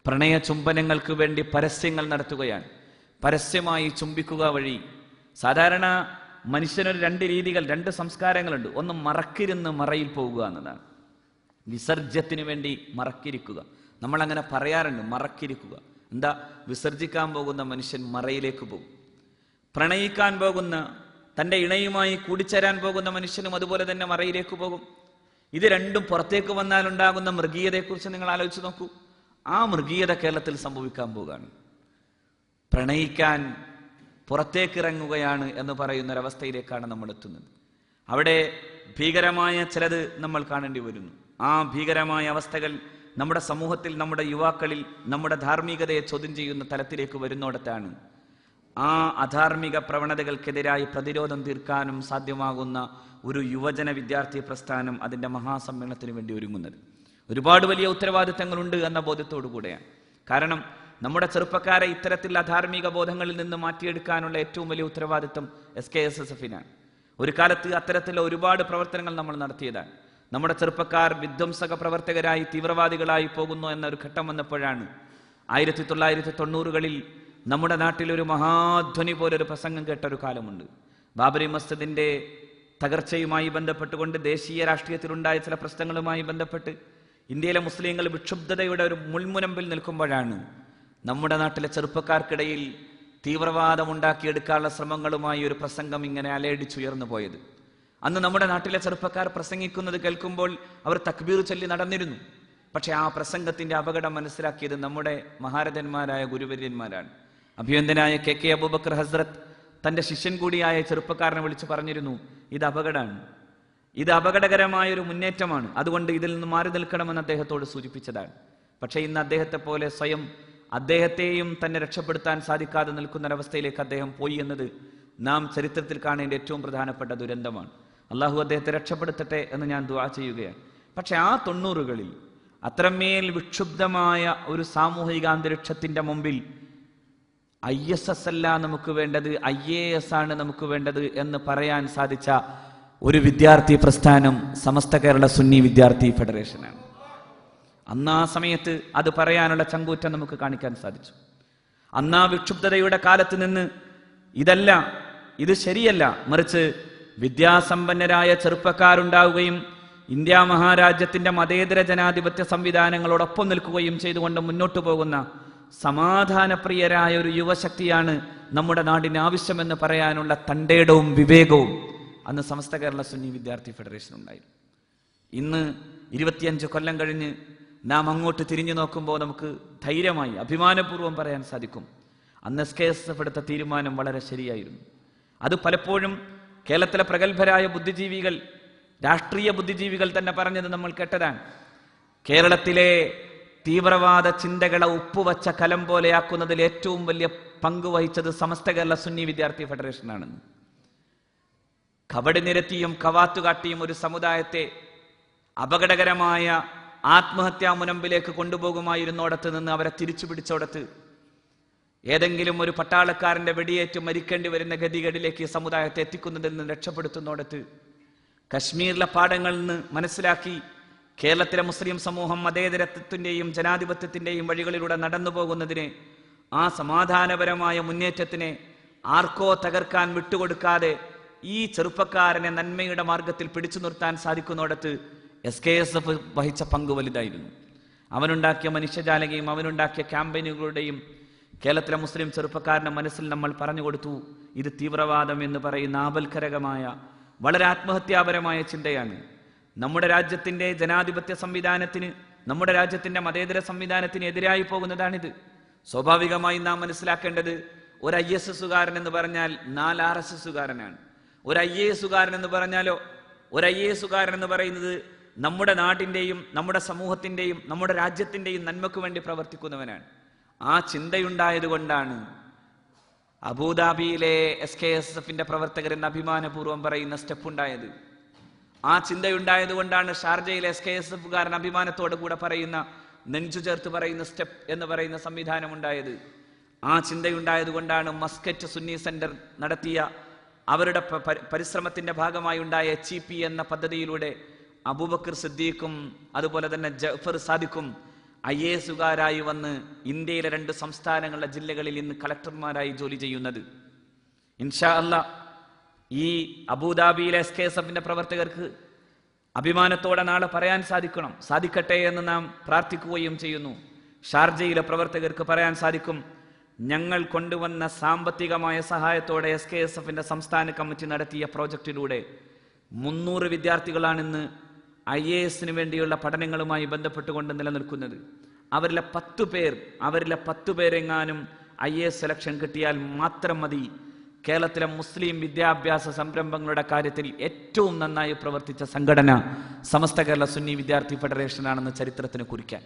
പ്രണയ ചുംബനങ്ങൾക്ക് വേണ്ടി പരസ്യങ്ങൾ നടത്തുകയാണ്. പരസ്യമായി ചുംബിക്കുക വഴി സാധാരണ മനുഷ്യനൊരു രണ്ട് രീതികൾ, രണ്ട് സംസ്കാരങ്ങളുണ്ട്. ഒന്ന് മറക്കിരുന്ന് മറയിൽ പോകുക എന്നതാണ്. വിസർജ്യത്തിന് വേണ്ടി മറക്കിരിക്കുക. നമ്മൾ അങ്ങനെ പറയാറുണ്ട്, മറക്കിരിക്കുക. എന്താ? വിസർജിക്കാൻ പോകുന്ന മനുഷ്യൻ മറയിലേക്ക് പോകും. പ്രണയിക്കാൻ പോകുന്ന, തൻ്റെ ഇണയുമായി കൂടിച്ചേരാൻ പോകുന്ന മനുഷ്യനും അതുപോലെ തന്നെ മറയിലേക്ക് പോകും. ഇത് രണ്ടും പുറത്തേക്ക് വന്നാൽ ഉണ്ടാകുന്ന മൃഗീയതയെക്കുറിച്ച് നിങ്ങൾ ആലോചിച്ച് നോക്കൂ. ആ മൃഗീയത കേരളത്തിൽ സംഭവിക്കാൻ പോവുകയാണ്. പ്രണയിക്കാൻ പുറത്തേക്ക് ഇറങ്ങുകയാണ് എന്ന് പറയുന്നൊരവസ്ഥയിലേക്കാണ് നമ്മൾ എത്തുന്നത്. അവിടെ ഭീകരമായ ചിലത് നമ്മൾ കാണേണ്ടി വരുന്നു. ആ ഭീകരമായ അവസ്ഥകൾ നമ്മുടെ സമൂഹത്തിൽ, നമ്മുടെ യുവാക്കളിൽ നമ്മുടെ ധാർമ്മികതയെ ചോദ്യം ചെയ്യുന്ന തലത്തിലേക്ക് വരുന്നിടത്താണ് ആ അധാർമിക പ്രവണതകൾക്കെതിരായി പ്രതിരോധം തീർക്കാനും സാധ്യമാകുന്ന ഒരു യുവജന വിദ്യാർത്ഥി പ്രസ്ഥാനം അതിൻ്റെ മഹാസമ്മേളനത്തിന് വേണ്ടി ഒരുങ്ങുന്നത്. ഒരുപാട് വലിയ ഉത്തരവാദിത്തങ്ങളുണ്ട് എന്ന ബോധ്യത്തോടു കൂടെയാണ്. കാരണം നമ്മുടെ ചെറുപ്പക്കാരെ ഇത്തരത്തിലുള്ള അധാർമിക ബോധങ്ങളിൽ നിന്ന് മാറ്റിയെടുക്കാനുള്ള ഏറ്റവും വലിയ ഉത്തരവാദിത്തം SKSSF-നാണ്. ഒരു കാലത്ത് അത്തരത്തിലുള്ള ഒരുപാട് പ്രവർത്തനങ്ങൾ നമ്മൾ നടത്തിയതാണ്. നമ്മുടെ ചെറുപ്പക്കാർ വിധ്വംസക പ്രവർത്തകരായി, തീവ്രവാദികളായി പോകുന്നു എന്നൊരു ഘട്ടം വന്നപ്പോഴാണ് 1990-കളിൽ നമ്മുടെ നാട്ടിൽ ഒരു മഹാധ്വനി പോലൊരു പ്രസംഗം കേട്ടൊരു കാലമുണ്ട്. ബാബരി മസ്ജിദിന്റെ തകർച്ചയുമായി ബന്ധപ്പെട്ടുകൊണ്ട്, ദേശീയ രാഷ്ട്രീയത്തിലുണ്ടായ ചില പ്രശ്നങ്ങളുമായി ബന്ധപ്പെട്ട് ഇന്ത്യയിലെ മുസ്ലിങ്ങൾ വിക്ഷുബ്ധതയുടെ ഒരു മുൾമുനമ്പിൽ നിൽക്കുമ്പോഴാണ് നമ്മുടെ നാട്ടിലെ ചെറുപ്പക്കാർക്കിടയിൽ തീവ്രവാദം ഉണ്ടാക്കിയെടുക്കാനുള്ള ശ്രമങ്ങളുമായി ഒരു പ്രസംഗം ഇങ്ങനെ അലയടിച്ചുയർന്നു പോയത്. അന്ന് നമ്മുടെ നാട്ടിലെ ചെറുപ്പക്കാർ പ്രസംഗിക്കുന്നത് കേൾക്കുമ്പോൾ അവർ തക്ബീർ ചൊല്ലി നടന്നിരുന്നു. പക്ഷെ ആ പ്രസംഗത്തിന്റെ അപകടം മനസ്സിലാക്കിയത് നമ്മുടെ മഹാരഥന്മാരായ ഗുരുവര്യന്മാരാണ്. അഭിവന്ദനായ KK അബൂബക്കർ ഹസ്രത്ത് തന്റെ ശിഷ്യൻ കൂടിയായ ചെറുപ്പക്കാരനെ വിളിച്ചു പറഞ്ഞിരുന്നു, ഇത് അപകടമാണ്, ഇത് അപകടകരമായ ഒരു മുന്നേറ്റമാണ്, അതുകൊണ്ട് ഇതിൽ നിന്ന് മാറി നിൽക്കണമെന്ന് അദ്ദേഹത്തോട് സൂചിപ്പിച്ചതാണ്. പക്ഷെ ഇന്ന് അദ്ദേഹത്തെ പോലെ സ്വയം അദ്ദേഹത്തെയും തന്നെ രക്ഷപ്പെടുത്താൻ സാധിക്കാതെ നിൽക്കുന്നൊരവസ്ഥയിലേക്ക് അദ്ദേഹം പോയി എന്നത് നാം ചരിത്രത്തിൽ കാണേണ്ട ഏറ്റവും പ്രധാനപ്പെട്ട ദുരന്തമാണ്. അള്ളാഹു അദ്ദേഹത്തെ രക്ഷപ്പെടുത്തട്ടെ എന്ന് ഞാൻ ദുആ ചെയ്യുകയാണ്. പക്ഷെ ആ 90-കളിൽ അത്രമേൽ വിക്ഷുബ്ധമായ ഒരു സാമൂഹിക അന്തരീക്ഷത്തിന്റെ മുമ്പിൽ ISS അല്ല നമുക്ക് വേണ്ടത്, IAS ആണ് നമുക്ക് വേണ്ടത് എന്ന് പറയാൻ സാധിച്ച ഒരു വിദ്യാർത്ഥി പ്രസ്ഥാനം സമസ്ത കേരള സുന്നി വിദ്യാർത്ഥി ഫെഡറേഷനാണ്. അന്ന് ആ സമയത്ത് അത് പറയാനുള്ള ചങ്കൂറ്റം നമുക്ക് കാണിക്കാൻ സാധിച്ചു. അന്ന് ആ വിക്ഷുബ്ധതയുടെ കാലത്ത് നിന്ന് ഇതല്ല, ഇത് ശരിയല്ല, മറിച്ച് വിദ്യാസമ്പന്നരായ ചെറുപ്പക്കാരുണ്ടാവുകയും ഇന്ത്യ മഹാരാജ്യത്തിന്റെ മതേതര ജനാധിപത്യ സംവിധാനങ്ങളോടൊപ്പം നിൽക്കുകയും ചെയ്തുകൊണ്ട് മുന്നോട്ടു പോകുന്ന സമാധാനപ്രിയരായ ഒരു യുവശക്തിയാണ് നമ്മുടെ നാടിന് ആവശ്യമെന്ന് പറയാനുള്ള തന്റേടവും വിവേകവും അന്ന് സമസ്ത കേരള സുന്നി വിദ്യാർത്ഥി ഫെഡറേഷൻ ഉണ്ടായി. ഇന്ന് 25 കൊല്ലം കഴിഞ്ഞ് നാം അങ്ങോട്ട് തിരിഞ്ഞു നോക്കുമ്പോൾ നമുക്ക് ധൈര്യമായി അഭിമാനപൂർവ്വം പറയാൻ സാധിക്കും, അന്ന് SKSF എടുത്ത തീരുമാനം വളരെ ശരിയായിരുന്നു. അത് പലപ്പോഴും കേരളത്തിലെ പ്രഗത്ഭരായ ബുദ്ധിജീവികൾ, രാഷ്ട്രീയ ബുദ്ധിജീവികൾ തന്നെ പറഞ്ഞത് നമ്മൾ കേട്ടതാണ്. കേരളത്തിലെ തീവ്രവാദ ചിന്തകളെ ഉപ്പുവച്ച കലം പോലെയാക്കുന്നതിൽ ഏറ്റവും വലിയ പങ്ക് വഹിച്ചത് സമസ്ത കേരള സുന്നി വിദ്യാർത്ഥി ഫെഡറേഷനാണെന്ന്. കബടി നിരത്തിയും കവാത്തുകാട്ടിയും ഒരു സമുദായത്തെ അപകടകരമായ ആത്മഹത്യാ മുനമ്പിലേക്ക് കൊണ്ടുപോകുമായിരുന്നോടത്ത് നിന്ന് അവരെ തിരിച്ചു പിടിച്ചോടത്ത് ഏതെങ്കിലും ഒരു പട്ടാളക്കാരന്റെ വെടിയേറ്റ് മരിക്കേണ്ടി വരുന്ന ഗതികേടിലേക്ക് സമുദായത്തെ എത്തിക്കുന്നതിൽ നിന്ന് രക്ഷപ്പെടുത്തുന്നോടത്ത് കശ്മീരിലെ പാഠങ്ങളിൽ നിന്ന് മനസ്സിലാക്കി കേരളത്തിലെ മുസ്ലിം സമൂഹം മതേതരത്വത്തിന്റെയും ജനാധിപത്യത്തിന്റെയും വഴികളിലൂടെ നടന്നു പോകുന്നതിന്, ആ സമാധാനപരമായ മുന്നേറ്റത്തിനെ ആർക്കോ തകർക്കാൻ വിട്ടുകൊടുക്കാതെ ഈ ചെറുപ്പക്കാരനെ നന്മയുടെ മാർഗത്തിൽ പിടിച്ചു നിർത്താൻ സാധിക്കുന്നിടത്ത് SKSF വഹിച്ച പങ്ക് വലുതായിരുന്നു. അവനുണ്ടാക്കിയ മനുഷ്യജാലകയും അവനുണ്ടാക്കിയ ക്യാമ്പയിനുകളുടെയും കേരളത്തിലെ മുസ്ലിം ചെറുപ്പക്കാരന്റെ മനസ്സിൽ നമ്മൾ പറഞ്ഞു കൊടുത്തു, ഇത് തീവ്രവാദം എന്ന് പറയുന്ന ആപൽക്കരകമായ വളരെ ആത്മഹത്യാപരമായ ചിന്തയാണ്. നമ്മുടെ രാജ്യത്തിന്റെ ജനാധിപത്യ സംവിധാനത്തിന്, നമ്മുടെ രാജ്യത്തിന്റെ മതേതര സംവിധാനത്തിന് എതിരായി പോകുന്നതാണിത്. സ്വാഭാവികമായി നാം മനസ്സിലാക്കേണ്ടത്, ഒരു ISSകാരൻ എന്ന് പറഞ്ഞാൽ 4 RSSകാരനാണ്. ഒരു IASകാരൻ എന്ന് പറഞ്ഞാലോ, ഒരു IASകാരൻ എന്ന് പറയുന്നത് നമ്മുടെ നാടിന്റെയും നമ്മുടെ സമൂഹത്തിന്റെയും നമ്മുടെ രാജ്യത്തിന്റെയും നന്മയ്ക്ക് വേണ്ടി പ്രവർത്തിക്കുന്നവനാണ്. ആ ചിന്തയുണ്ടായത് കൊണ്ടാണ് അബുദാബിയിലെ SKSFന്റെ പ്രവർത്തകരെന്ന് അഭിമാനപൂർവ്വം പറയുന്ന സ്റ്റെപ്പ് ഉണ്ടായത്. ആ ചിന്തയുണ്ടായത് കൊണ്ടാണ് ഷാർജയിലെ SKSFകാരൻ അഭിമാനത്തോടു കൂടെ പറയുന്ന, നെഞ്ചു ചേർത്ത് പറയുന്ന സ്റ്റെപ്പ് എന്ന് പറയുന്ന സംവിധാനം ഉണ്ടായത്. ആ ചിന്തയുണ്ടായത് കൊണ്ടാണ് മസ്കറ്റ് സുന്നി സെന്റർ നടത്തിയ അവരുടെ പരിശ്രമത്തിന്റെ ഭാഗമായി ഉണ്ടായ HEP എന്ന പദ്ധതിയിലൂടെ അബൂബക്കർ സിദ്ദീഖും അതുപോലെ തന്നെ ജഅഫർ സാദിഖും IASകാരായി വന്ന് ഇന്ത്യയിലെ 2 സംസ്ഥാനങ്ങളിലെ ജില്ലകളിൽ ഇന്ന് കളക്ടർമാരായി ജോലി ചെയ്യുന്നത്. ഇൻഷാ അല്ലാഹ് ഈ അബുദാബിയിലെ SKSFന്റെ പ്രവർത്തകർക്ക് അഭിമാനത്തോടെ നാളെ പറയാൻ സാധിക്കട്ടെ എന്ന് നാം പ്രാർത്ഥിക്കുകയും ചെയ്യുന്നു. ഷാർജയിലെ പ്രവർത്തകർക്ക് പറയാൻ സാധിക്കും, ഞങ്ങൾ കൊണ്ടുവന്ന സാമ്പത്തികമായ സഹായത്തോടെ SKSFന്റെ സംസ്ഥാന കമ്മിറ്റി നടത്തിയ പ്രോജക്റ്റിലൂടെ 300 വിദ്യാർത്ഥികളാണിന്ന് IASന് വേണ്ടിയുള്ള പഠനങ്ങളുമായി ബന്ധപ്പെട്ടുകൊണ്ട് നിലനിൽക്കുന്നത്. അവരിലെ 10 പേരെങ്ങാനും IAS സെലക്ഷൻ കിട്ടിയാൽ മാത്രം മതി കേരളത്തിലെ മുസ്ലിം വിദ്യാഭ്യാസ സംരംഭങ്ങളുടെ കാര്യത്തിൽ ഏറ്റവും നന്നായി പ്രവർത്തിച്ച സംഘടന സമസ്ത കേരള സുന്നി വിദ്യാർത്ഥി ഫെഡറേഷനാണെന്ന് ചരിത്രത്തിന് കുറിക്കാൻ.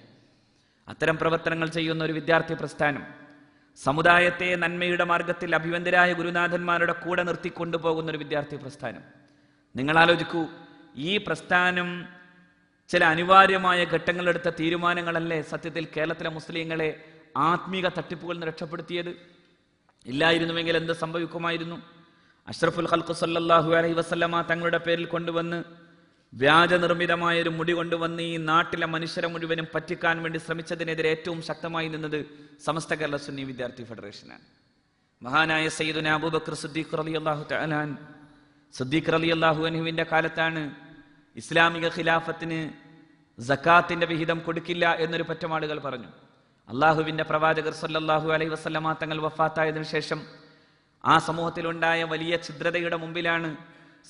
അത്തരം പ്രവർത്തനങ്ങൾ ചെയ്യുന്ന ഒരു വിദ്യാർത്ഥി പ്രസ്ഥാനം, സമുദായത്തെ നന്മയുടെ മാർഗത്തിൽ അഭിവന്ദരായ ഗുരുനാഥന്മാരുടെ കൂടെ നിർത്തിക്കൊണ്ടുപോകുന്ന ഒരു വിദ്യാർത്ഥി പ്രസ്ഥാനം. നിങ്ങൾ ആലോചിക്കൂ, ഈ പ്രസ്ഥാനം ചില അനിവാര്യമായ ഘട്ടങ്ങളെടുത്ത തീരുമാനങ്ങളല്ലേ സത്യത്തിൽ കേരളത്തിലെ മുസ്ലിങ്ങളെ ആത്മീക തട്ടിപ്പുകളിൽ നിന്ന് രക്ഷപ്പെടുത്തിയത്? ഇല്ലായിരുന്നുവെങ്കിൽ എന്ത് സംഭവിക്കുമായിരുന്നു? അഷ്റഫുൽ ഖൽഖ് സല്ലല്ലാഹു അലൈഹി വസല്ലമ തങ്ങളുടെ പേരിൽ കൊണ്ടുവന്ന് വ്യാജനിർമ്മിതമായ ഒരു മുടി കൊണ്ടുവന്ന് ഈ നാട്ടിലെ മനുഷ്യരെ മുഴുവനും പറ്റിക്കാൻ വേണ്ടി ശ്രമിച്ചതിനെതിരെ ഏറ്റവും ശക്തമായി നിന്നത് സമസ്ത കേരള സുന്നി വിദ്യാർത്ഥി ഫെഡറേഷനാണ്. മഹാനായ സയ്യിദുനാ അബൂബക്കർ സിദ്ദീഖ് റളിയല്ലാഹു തആല സിദ്ദീഖ് റളിയല്ലാഹു അൻഹുവിന്റെ കാലത്താണ് ഇസ്ലാമിക ഖിലാഫത്തിന് സക്കാത്തിന്റെ വിഹിതം കൊടുക്കില്ല എന്നൊരു പറ്റം ആളുകൾ പറഞ്ഞു. അള്ളാഹുവിന്റെ പ്രവാചകർ സല്ലല്ലാഹു അലൈഹി വസല്ലമ തങ്ങൾ വഫാത്തായതിനു ശേഷം ആ സമൂഹത്തിലുണ്ടായ വലിയ ഛിദ്രതയുടെ മുമ്പിലാണ്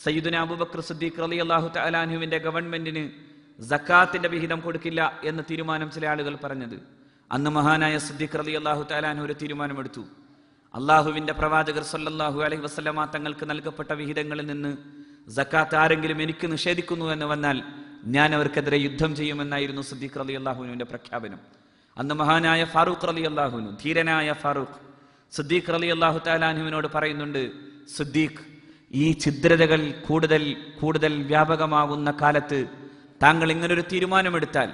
സയ്യിദുനാ അബൂബക്കർ സിദ്ദീഖ് റളിയല്ലാഹു തആല അൻഹുവിന്റെ ഗവൺമെന്റിന് സക്കാത്തിന്റെ വിഹിതം കൊടുക്കില്ല എന്ന് തീരുമാനം ചില ആളുകൾ പറഞ്ഞത്. അന്ന് മഹാനായ സിദ്ദീഖ് റളിയല്ലാഹു തആല അൻഹു ഒരു തീരുമാനമെടുത്തു. അള്ളാഹുവിന്റെ പ്രവാചകർ സല്ലല്ലാഹു അലൈഹി വസല്ലമ തങ്ങൾക്ക് നൽകപ്പെട്ട വിഹിതങ്ങളിൽ നിന്ന് സക്കാത്ത് ആരെങ്കിലും എനിക്ക് നിഷേധിക്കുന്നു എന്ന് വന്നാൽ ഞാൻ അവർക്കെതിരെ യുദ്ധം ചെയ്യുമെന്നായിരുന്നു സിദ്ദീഖ് റളിയല്ലാഹു അൻഹുവിന്റെ പ്രഖ്യാപനം. അന്ന് മഹാനായ ഫാറൂഖ് റളിയല്ലാഹു അൻഹു, ധീരനായ ഫാറൂഖ് സിദ്ദീഖ് റളിയല്ലാഹു തആല അൻഹുവിനോട് പറയുന്നുണ്ട്, സിദ്ദീഖ്, ഈ ഛിദ്രതകൾ കൂടുതൽ വ്യാപകമാകുന്ന കാലത്ത് താങ്കൾ ഇങ്ങനൊരു തീരുമാനമെടുത്താൽ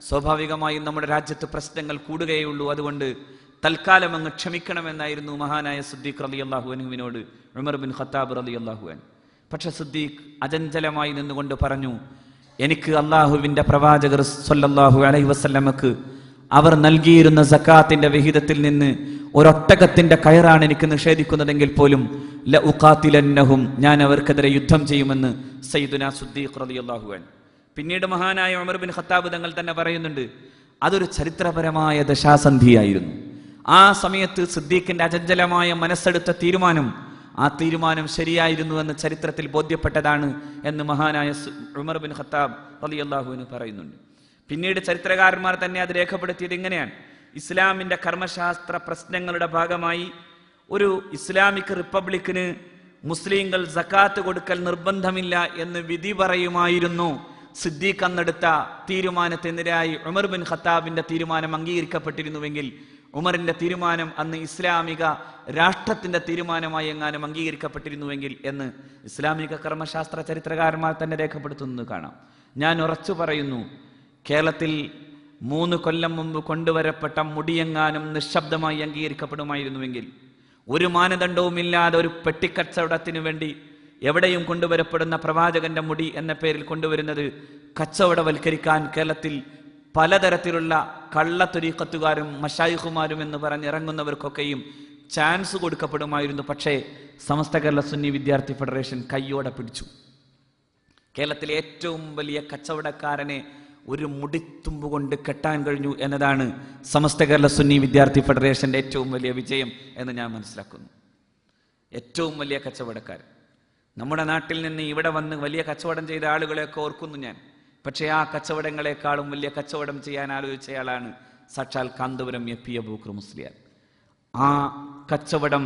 സ്വാഭാവികമായും നമ്മുടെ രാജ്യത്ത് പ്രശ്നങ്ങൾ കൂടുകയുള്ളൂ. അതുകൊണ്ട് തൽക്കാലം അങ്ങ് ക്ഷമിക്കണമെന്നായിരുന്നു മഹാനായ സിദ്ദീഖ് റളിയല്ലാഹു അൻഹുവിനോട് ഉമർ ബിൻ ഖത്താബ് റളിയല്ലാഹു അൻഹു. പക്ഷെ സിദ്ദീഖ് അചഞ്ചലമായി നിന്നുകൊണ്ട് പറഞ്ഞു, എനിക്ക് അള്ളാഹുവിന്റെ പ്രവാചകർ സല്ലല്ലാഹു അലൈഹി വസല്ലമക്ക് അവർ നൽകിയിരുന്ന സക്കാത്തിന്റെ വിഹിതത്തിൽ നിന്ന് ഒരൊട്ടകത്തിന്റെ കയറാണ് എനിക്ക് നിഷേധിക്കുന്നതെങ്കിൽ പോലും ലഉഖാതിലന്നഹും, ഞാൻ അവർക്കെതിരെ യുദ്ധം ചെയ്യുമെന്ന് സയ്യിദുനാ സിദ്ദീഖ് റളിയല്ലാഹു അൻഹു. പിന്നീട് മഹാനായ ഉമർ ബിൻ ഖത്താബ് തങ്ങൾ തന്നെ പറയുന്നുണ്ട്, അതൊരു ചരിത്രപരമായ ദശാസന്ധിയായിരുന്നു. ആ സമയത്ത് സിദ്ദീഖിന്റെ അചഞ്ചലമായ മനസ്സെടുത്ത തീരുമാനം, ആ തീരുമാനം ശരിയായിരുന്നു എന്ന് ചരിത്രത്തിൽ ബോധ്യപ്പെട്ടതാണ് എന്ന് മഹാനായ ഉമർ ബിൻ ഖത്താബ് റളിയല്ലാഹു അൻഹു പറയുന്നുണ്ട്. പിന്നീട് ചരിത്രകാരന്മാർ തന്നെ അത് രേഖപ്പെടുത്തിയത് ഇങ്ങനെയാണ്, ഇസ്ലാമിന്റെ കർമ്മശാസ്ത്ര പ്രശ്നങ്ങളുടെ ഭാഗമായി ഒരു ഇസ്ലാമിക് റിപ്പബ്ലിക്കിന് മുസ്ലിങ്ങൾ സക്കാത്ത് കൊടുക്കൽ നിർബന്ധമില്ല എന്ന് വിധി പറയുമായിരുന്നു. സിദ്ദീഖ് അന്നെടുത്ത തീരുമാനത്തിനെതിരായി ഉമർ ബിൻ ഖത്താബിന്റെ തീരുമാനം അംഗീകരിക്കപ്പെട്ടിരുന്നുവെങ്കിൽ ഉമറിന്റെ തീരുമാനം അന്ന് ഇസ്ലാമിക രാഷ്ട്രത്തിന്റെ തീരുമാനമായി എങ്ങാനും അംഗീകരിക്കപ്പെട്ടിരുന്നുവെങ്കിൽ എന്ന് ഇസ്ലാമിക കർമ്മശാസ്ത്ര ചരിത്രകാരന്മാർ തന്നെ രേഖപ്പെടുത്തുന്നത് കാണാം. ഞാൻ ഉറച്ചു പറയുന്നു, കേരളത്തിൽ 3 കൊല്ലം മുമ്പ് കൊണ്ടുവരപ്പെട്ട മുടിയെങ്ങാനും നിശബ്ദമായി അംഗീകരിക്കപ്പെടുമായിരുന്നുവെങ്കിൽ, ഒരു മാനദണ്ഡവുമില്ലാതെ ഒരു പെട്ടിക്കച്ചവടത്തിനു വേണ്ടി എവിടെയും കൊണ്ടുവരപ്പെടുന്ന പ്രവാചകന്റെ മുടി എന്ന പേരിൽ കൊണ്ടുവരുന്നത് കച്ചവടവൽക്കരിക്കാൻ കേരളത്തിൽ പലതരത്തിലുള്ള കള്ളത്തൊരീഖത്തുകാരും മശായിഖുമാരും എന്ന് പറഞ്ഞിറങ്ങുന്നവർക്കൊക്കെയും ചാൻസ് കൊടുക്കപ്പെടുമായിരുന്നു. പക്ഷേ സമസ്ത കേരള സുന്നി വിദ്യാർത്ഥി ഫെഡറേഷൻ കയ്യോടെ പിടിച്ചു. കേരളത്തിലെ ഏറ്റവും വലിയ കച്ചവടക്കാരനെ ഒരു മുടിത്തുമ്പ് കൊണ്ട് കെട്ടാൻ കഴിഞ്ഞു എന്നതാണ് സമസ്ത കേരള സുന്നി വിദ്യാർത്ഥി ഫെഡറേഷന്റെ ഏറ്റവും വലിയ വിജയം എന്ന് ഞാൻ മനസ്സിലാക്കുന്നു. ഏറ്റവും വലിയ കച്ചവടക്കാരൻ നമ്മുടെ നാട്ടിൽ നിന്ന് ഇവിടെ വന്ന് വലിയ കച്ചവടം ചെയ്ത ആളുകളെയൊക്കെ ഓർക്കുന്നു ഞാൻ. പക്ഷേ ആ കച്ചവടങ്ങളെക്കാളും വലിയ കച്ചവടം ചെയ്യാൻ ആലോചിച്ചയാളാണ് സാക്ഷാൽ കാന്തപുരം എ പി അബൂബക്കർ മുസ്ലിയാർ. ആ കച്ചവടം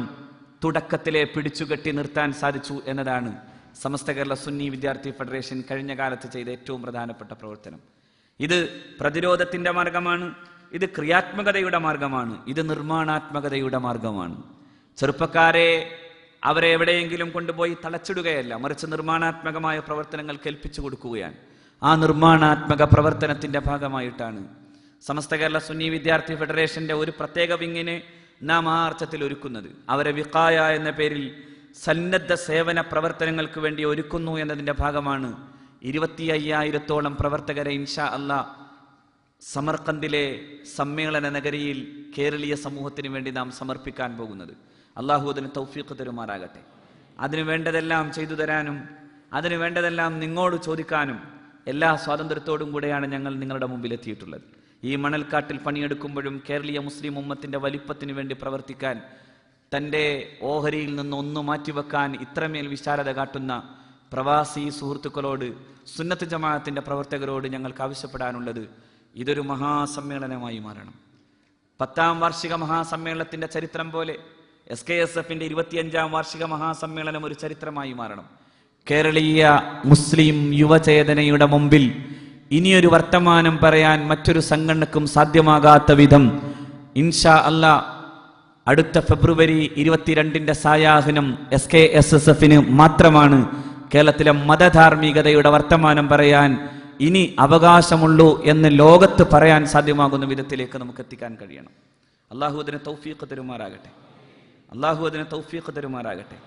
തുടക്കത്തിലെ പിടിച്ചുകെട്ടി നിർത്താൻ സാധിച്ചു എന്നതാണ് സമസ്ത കേരള സുന്നി വിദ്യാർത്ഥി ഫെഡറേഷൻ കഴിഞ്ഞ കാലത്ത് ചെയ്ത ഏറ്റവും പ്രധാനപ്പെട്ട പ്രവർത്തനം. ഇത് പ്രതിരോധത്തിന്റെ മാർഗമാണ്, ഇത് ക്രിയാത്മകതയുടെ മാർഗമാണ്, ഇത് നിർമ്മാണാത്മകതയുടെ മാർഗമാണ്. ചെറുപ്പക്കാരെ അവരെ എവിടെയെങ്കിലും കൊണ്ടുപോയി തളച്ചിടുകയല്ല, മറിച്ച് നിർമ്മാണാത്മകമായ പ്രവർത്തനങ്ങൾ കേൾപ്പിച്ചു കൊടുക്കുകയാണ്. ആ നിർമ്മാണാത്മക പ്രവർത്തനത്തിന്റെ ഭാഗമായിട്ടാണ് സമസ്ത കേരള സുന്നി വിദ്യാർത്ഥി ഫെഡറേഷന്റെ ഒരു പ്രത്യേക വിങ്ങിനെ നാം ആ അർത്ഥത്തിൽ ഒരുക്കുന്നത്. അവരെ വിഖായ എന്ന പേരിൽ സന്നദ്ധ സേവന പ്രവർത്തനങ്ങൾക്ക് വേണ്ടി ഒരുക്കുന്നു എന്നതിന്റെ ഭാഗമാണ് 25,000-ഓളം പ്രവർത്തകരെ ഇൻഷാ അല്ലാ സമർഖന്ദിലെ സമ്മേളന നഗരിയിൽ കേരളീയ സമൂഹത്തിന് വേണ്ടി നാം സമർപ്പിക്കാൻ പോകുന്നത്. അള്ളാഹു അതിന് തൗഫീഖ് തരുമാറാകട്ടെ. അതിനു വേണ്ടതെല്ലാം ചെയ്തു തരാനും അതിനു വേണ്ടതെല്ലാം നിങ്ങളോട് ചോദിക്കാനും എല്ലാ സ്വാതന്ത്ര്യത്തോടും കൂടെയാണ് ഞങ്ങൾ നിങ്ങളുടെ മുമ്പിൽ എത്തിയിട്ടുള്ളത്. ഈ മണൽക്കാട്ടിൽ പണിയെടുക്കുമ്പോഴും കേരളീയ മുസ്ലിം ഉമ്മത്തിന്റെ വലിപ്പത്തിന് വേണ്ടി പ്രവർത്തിക്കാൻ, തൻ്റെ ഓഹരിയിൽ നിന്ന് ഒന്നു മാറ്റിവെക്കാൻ ഇത്രമേൽ വിശാലത കാട്ടുന്ന പ്രവാസി സുഹൃത്തുക്കളോട്, സുന്നത്ത് ജമാഅത്തിന്റെ പ്രവർത്തകരോട് ഞങ്ങൾക്ക് ആവശ്യപ്പെടാനുള്ളത്, ഇതൊരു മഹാസമ്മേളനമായി മാറണം. 10ാം വാർഷിക മഹാസമ്മേളനത്തിന്റെ ചരിത്രം പോലെ SKSFന്റെ 25ാം വാർഷിക മഹാസമ്മേളനം ഒരു ചരിത്രമായി മാറണം. കേരളീയ മുസ്ലിം യുവചേതനയുടെ മുമ്പിൽ ഇനിയൊരു വർത്തമാനം പറയാൻ മറ്റൊരു സംഘടനക്കും സാധ്യമാകാത്ത വിധം ഇൻഷാ അല്ലാ അടുത്ത ഫെബ്രുവരി 22 സായാഹ്നം SKSSFന് മാത്രമാണ് കേരളത്തിലെ മതധാർമ്മികതയുടെ വർത്തമാനം പറയാൻ ഇനി അവകാശമുള്ളൂ എന്ന് ലോകത്ത് പറയാൻ സാധ്യമാകുന്ന വിധത്തിലേക്ക് നമുക്ക് എത്തിക്കാൻ കഴിയണം. അള്ളാഹു അതിന് തൗഫീഖ് തരുമാറാകട്ടെ. അള്ളാഹു അതിന് തൗഫീഖ് തരുമാറാകട്ടെ.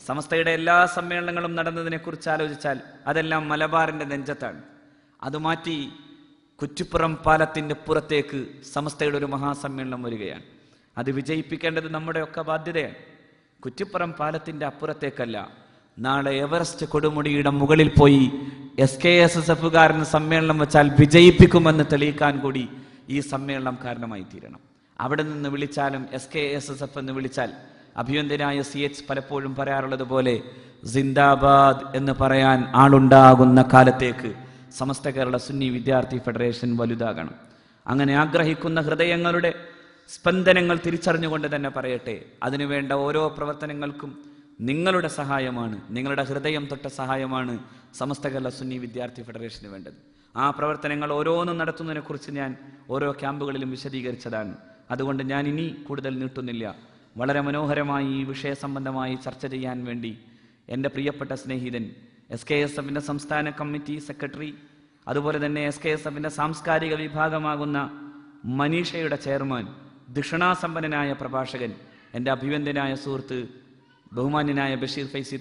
സമസ്തയുടെ എല്ലാ സമ്മേളനങ്ങളും നടന്നതിനെ കുറിച്ച് ആലോചിച്ചാൽ അതെല്ലാം മലബാറിന്റെ നെഞ്ചത്താണ്. അത് മാറ്റി കുറ്റിപ്പുറം പാലത്തിന്റെ പുറത്തേക്ക് സമസ്തയുടെ ഒരു മഹാസമ്മേളനം വരികയാണ്. അത് വിജയിപ്പിക്കേണ്ടത് നമ്മുടെയൊക്കെ ബാധ്യതയാണ്. കുറ്റിപ്പുറം പാലത്തിന്റെ അപ്പുറത്തേക്കല്ല, നാളെ എവറസ്റ്റ് കൊടുമുടിയുടെ മുകളിൽ പോയി SKSSFകാരന് സമ്മേളനം വെച്ചാൽ വിജയിപ്പിക്കുമെന്ന് തെളിയിക്കാൻ കൂടി ഈ സമ്മേളനം കാരണമായി തീരണം. അവിടെ നിന്ന് വിളിച്ചാലും SKSSF എന്ന് വിളിച്ചാൽ അഭിയന്തനായ CH പലപ്പോഴും പറയാറുള്ളത് പോലെ സിന്ദാബാദ് എന്ന് പറയാൻ ആളുണ്ടാകുന്ന കാലത്തേക്ക് സമസ്ത കേരള സുന്നി വിദ്യാർത്ഥി ഫെഡറേഷൻ വലുതാകണം. അങ്ങനെ ആഗ്രഹിക്കുന്ന ഹൃദയങ്ങളുടെ സ്പന്ദനങ്ങൾ തിരിച്ചറിഞ്ഞുകൊണ്ട് തന്നെ പറയട്ടെ, അതിനുവേണ്ട ഓരോ പ്രവർത്തനങ്ങൾക്കും നിങ്ങളുടെ സഹായമാണ്, നിങ്ങളുടെ ഹൃദയം തൊട്ട സഹായമാണ് സമസ്ത കേരള സുന്നി വിദ്യാർത്ഥി ഫെഡറേഷന് വേണ്ടത്. ആ പ്രവർത്തനങ്ങൾ ഓരോന്നും നടത്തുന്നതിനെ കുറിച്ച് ഞാൻ ഓരോ ക്യാമ്പുകളിലും വിശദീകരിച്ചതാണ്. അതുകൊണ്ട് ഞാൻ ഇനി കൂടുതൽ നീട്ടുന്നില്ല. വളരെ മനോഹരമായി ഈ വിഷയ സംബന്ധമായി ചർച്ച ചെയ്യാൻ വേണ്ടി എൻ്റെ പ്രിയപ്പെട്ട സ്നേഹിതൻ SKSFന്റെ സംസ്ഥാന കമ്മിറ്റി സെക്രട്ടറി, അതുപോലെ തന്നെ SKSFന്റെ സാംസ്കാരിക വിഭാഗമാകുന്ന മനീഷയുടെ ചെയർമാൻ, ധിഷണാസമ്പന്നനായ പ്രഭാഷകൻ, എൻ്റെ അഭിവന്ദനായ സുഹൃത്ത് ബഹുമാന്യനായ ബഷീർ ഫൈസി